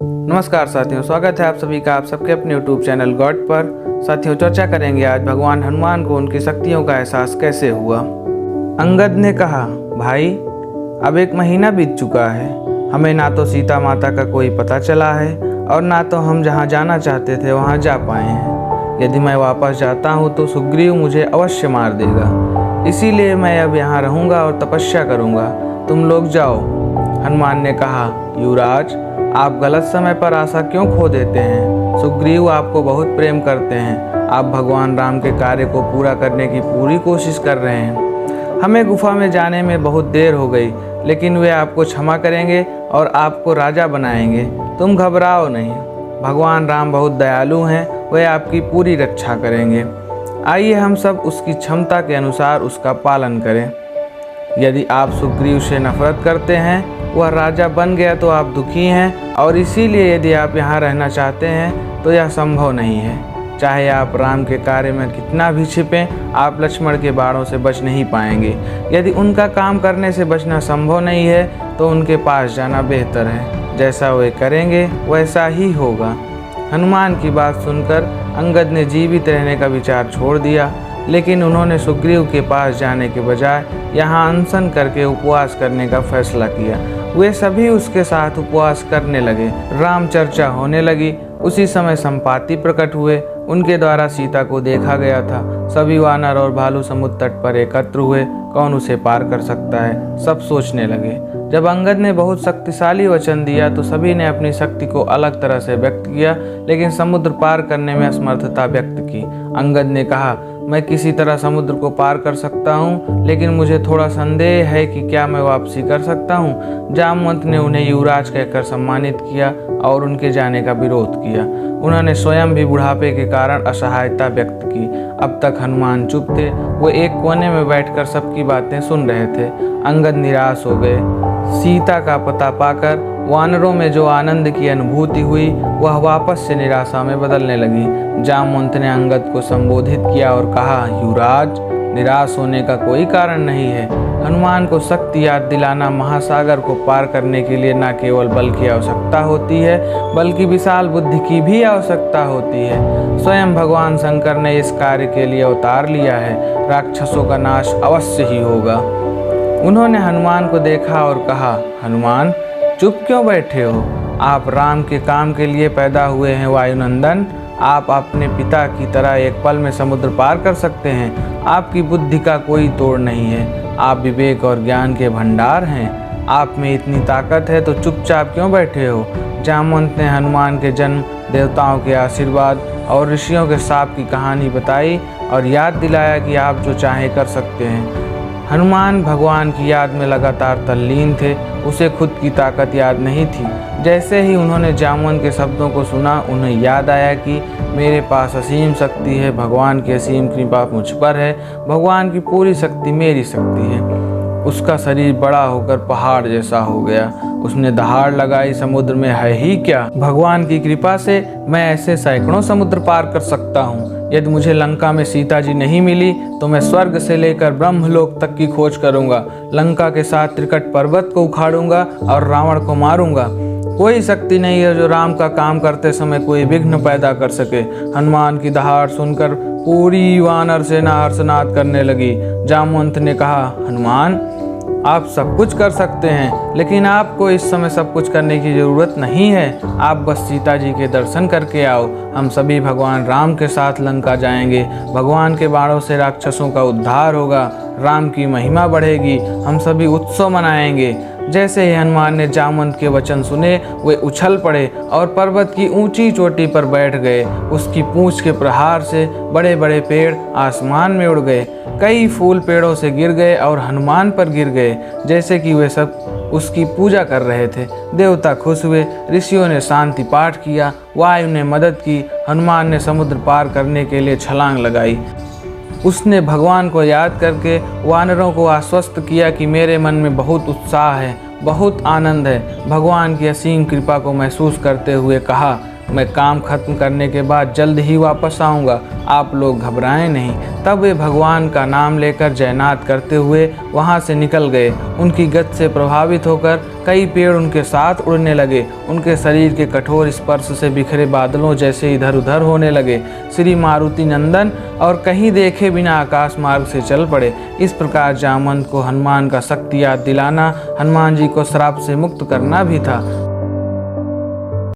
नमस्कार साथियों, स्वागत है आप सभी का आप सबके अपने YouTube चैनल गॉड पर। साथियों, चर्चा करेंगे आज भगवान हनुमान को उनकी शक्तियों का एहसास कैसे हुआ। अंगद ने कहा, भाई अब 1 महीना बीत चुका है, हमें ना तो सीता माता का कोई पता चला है और ना तो हम जहाँ जाना चाहते थे वहाँ जा पाए हैं। यदि मैं वापस जाता हूँ तो सुग्रीव मुझे अवश्य मार देगा, इसीलिए मैं अब यहाँ रहूँगा और तपस्या करूँगा। तुम लोग जाओ। हनुमान ने कहा, युवराज आप गलत समय पर आशा क्यों खो देते हैं? सुग्रीव आपको बहुत प्रेम करते हैं। आप भगवान राम के कार्य को पूरा करने की पूरी कोशिश कर रहे हैं। हमें गुफा में जाने में बहुत देर हो गई, लेकिन वे आपको क्षमा करेंगे और आपको राजा बनाएंगे। तुम घबराओ नहीं, भगवान राम बहुत दयालु हैं, वे आपकी पूरी रक्षा करेंगे। आइए हम सब उसकी क्षमता के अनुसार उसका पालन करें। यदि आप सुग्रीव से नफरत करते हैं, वह राजा बन गया तो आप दुखी हैं, और इसीलिए यदि आप यहाँ रहना चाहते हैं तो यह संभव नहीं है। चाहे आप राम के कार्य में कितना भी छिपें, आप लक्ष्मण के बाणों से बच नहीं पाएंगे। यदि उनका काम करने से बचना संभव नहीं है तो उनके पास जाना बेहतर है। जैसा वे करेंगे वैसा ही होगा। हनुमान की बात सुनकर अंगद ने जीवित रहने का विचार छोड़ दिया, लेकिन उन्होंने सुग्रीव के पास जाने के बजाय यहाँ अनशन करके उपवास करने का फैसला किया। वे सभी उसके साथ उपवास करने लगे। राम चर्चा होने लगी। उसी समय संपाति प्रकट हुए। उनके द्वारा सीता को देखा गया था। सभी वानर और भालू समुद्र तट पर एकत्र हुए। कौन उसे पार कर सकता है, सब सोचने लगे। जब अंगद ने बहुत शक्तिशाली वचन दिया तो सभी ने अपनी शक्ति को अलग तरह से व्यक्त किया, लेकिन समुद्र पार करने में असमर्थता व्यक्त की। अंगद ने कहा, मैं किसी तरह समुद्र को पार कर सकता हूँ, लेकिन मुझे थोड़ा संदेह है कि क्या मैं वापसी कर सकता हूँ। जामवंत ने उन्हें युवराज कहकर सम्मानित किया और उनके जाने का विरोध किया। उन्होंने स्वयं भी बुढ़ापे के कारण असहायता व्यक्त की। अब तक हनुमान चुप थे। वो एक कोने में बैठकर सबकी बातें सुन रहे थे। अंगद निराश हो गए। सीता का पता पाकर वानरों में जो आनंद की अनुभूति हुई वह वापस से निराशा में बदलने लगी। जामवंत ने अंगद को संबोधित किया और कहा, युवराज निराश होने का कोई कारण नहीं है। हनुमान को शक्ति याद दिलाना महासागर को पार करने के लिए न केवल बल की आवश्यकता होती है, बल्कि विशाल बुद्धि की भी आवश्यकता होती है। स्वयं भगवान शंकर ने इस कार्य के लिए अवतार लिया है। राक्षसों का नाश अवश्य ही होगा। उन्होंने हनुमान को देखा और कहा, हनुमान चुप क्यों बैठे हो? आप राम के काम के लिए पैदा हुए हैं वायुनंदन। आप अपने पिता की तरह एक पल में समुद्र पार कर सकते हैं। आपकी बुद्धि का कोई तोड़ नहीं है। आप विवेक और ज्ञान के भंडार हैं। आप में इतनी ताकत है तो चुपचाप क्यों बैठे हो? जामवंत ने हनुमान के जन्म, देवताओं के आशीर्वाद और ऋषियों के शाप की कहानी बताई और याद दिलाया कि आप जो चाहें कर सकते हैं। हनुमान भगवान की याद में लगातार तल्लीन थे। उसे खुद की ताकत याद नहीं थी। जैसे ही उन्होंने जामवंत के शब्दों को सुना, उन्हें याद आया कि मेरे पास असीम शक्ति है, भगवान की असीम कृपा मुझ पर है, भगवान की पूरी शक्ति मेरी शक्ति है। उसका शरीर बड़ा होकर पहाड़ जैसा हो गया। उसने दहाड़ लगाई, समुद्र में है ही क्या? भगवान की कृपा से मैं ऐसे सैकड़ों समुद्र पार कर सकता हूँ। यदि मुझे लंका में सीता जी नहीं मिली तो मैं स्वर्ग से लेकर ब्रह्मलोक तक की खोज करूँगा। लंका के साथ त्रिकट पर्वत को उखाड़ूंगा और रावण को मारूंगा। कोई शक्ति नहीं है जो राम का काम करते समय कोई विघ्न पैदा कर सके। हनुमान की दहाड़ सुनकर पूरी वानर सेना हर्षनाद करने लगी। जामवंत ने कहा, हनुमान आप सब कुछ कर सकते हैं, लेकिन आपको इस समय सब कुछ करने की ज़रूरत नहीं है। आप बस सीता जी के दर्शन करके आओ। हम सभी भगवान राम के साथ लंका जाएंगे। भगवान के बाणों से राक्षसों का उद्धार होगा। राम की महिमा बढ़ेगी। हम सभी उत्सव मनाएंगे। जैसे ही हनुमान ने जामवंत के वचन सुने, वे उछल पड़े और पर्वत की ऊंची चोटी पर बैठ गए। उसकी पूंछ के प्रहार से बड़े बड़े पेड़ आसमान में उड़ गए। कई फूल पेड़ों से गिर गए और हनुमान पर गिर गए, जैसे कि वे सब उसकी पूजा कर रहे थे। देवता खुश हुए। ऋषियों ने शांति पाठ किया। वायु ने मदद की। हनुमान ने समुद्र पार करने के लिए छलांग लगाई। उसने भगवान को याद करके वानरों को आश्वस्त किया कि मेरे मन में बहुत उत्साह है, बहुत आनंद है। भगवान की असीम कृपा को महसूस करते हुए कहा, मैं काम खत्म करने के बाद जल्द ही वापस आऊँगा, आप लोग घबराएं नहीं। तब वे भगवान का नाम लेकर जयनाद करते हुए वहाँ से निकल गए। उनकी गति से प्रभावित होकर कई पेड़ उनके साथ उड़ने लगे। उनके शरीर के कठोर स्पर्श से बिखरे बादलों जैसे इधर उधर होने लगे। श्री मारुति नंदन और कहीं देखे बिना आकाश मार्ग से चल पड़े। इस प्रकार जामवंत को हनुमान का शक्ति याद दिलाना, हनुमान जी को श्राप से मुक्त करना भी था।